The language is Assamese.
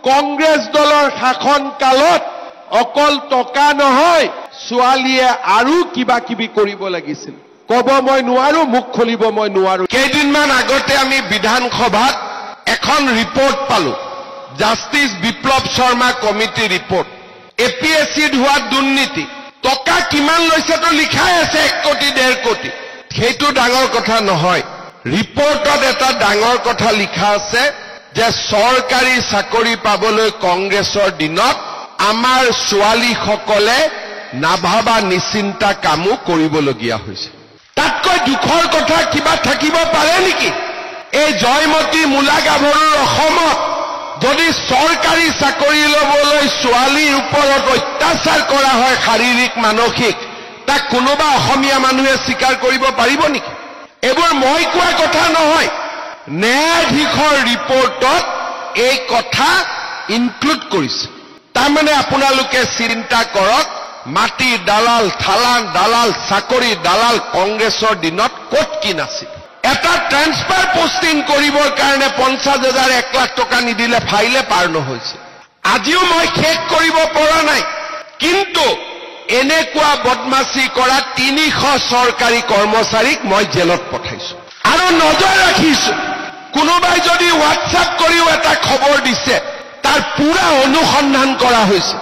কংগ্ৰেছ দলৰ শাসন কালত অকল টকা নহয় ছোৱালীয়ে আৰু কিবা কিবি কৰিব লাগিছিল কব মই নোৱাৰো মুখ খুলিব মই নোৱাৰো কেইদিনমান আগতে আমি বিধানসভাত এখন ৰিপৰ্ট পালো জাষ্টিস বিপ্লৱ শৰ্মা কমিটি ৰিপৰ্ট এপিএসসি হোৱা দুৰ্নীতি টকা কিমান লৈছে তো লিখাই আছে 1 কোটি 1.5 কোটি সেইটো ডাঙৰ কথা নহয় ৰিপৰ্টত এটা ডাঙৰ কথা লিখা আছে যে চৰকাৰী চাকৰি পাবলৈ কংগ্ৰেছৰ দিনত আমাৰ ছোৱালীসকলে নাভাবা নিচিন্তা কামো কৰিবলগীয়া হৈছে তাতকৈ দুখৰ কথা কিবা থাকিব পাৰে নেকি এই জয়মতী মূলা গাভৰুৰ অসমত যদি চৰকাৰী চাকৰি লবলৈ ছোৱালীৰ ওপৰত অত্যাচাৰ কৰা হয় শাৰীৰিক মানসিক তাক কোনোবা অসমীয়া মানুহে স্বীকাৰ কৰিব পাৰিব নেকি এবোৰ মই কোৱা কথা নহয় ন্যায়াধীশৰ ৰিপৰ্টত এই কথা ইনক্লুড কৰিছে তাৰমানে আপোনালোকে চিন্তা কৰক মাটি দালাল থালান দালাল চাকৰি দালাল কংগ্ৰেছৰ দিনত ক'ত কি নাছিল এটা ট্ৰান্সফাৰ পোষ্টিং কৰিবৰ কাৰণে 50,000 1 লাখ টকা নিদিলে ফাইলে পাৰ নহৈছে আজিও মই শেষ কৰিব পৰা নাই কিন্তু এনেকুৱা বদমাছি কৰা 300 চৰকাৰী কৰ্মচাৰীক মই জেলত পঠাইছো আৰু নজৰ ৰাখিছো কোনোবাই যদি হোৱাটছআপ কৰিও এটা খবৰ দিছে তাৰ পুৰা অনুসন্ধান কৰা হৈছে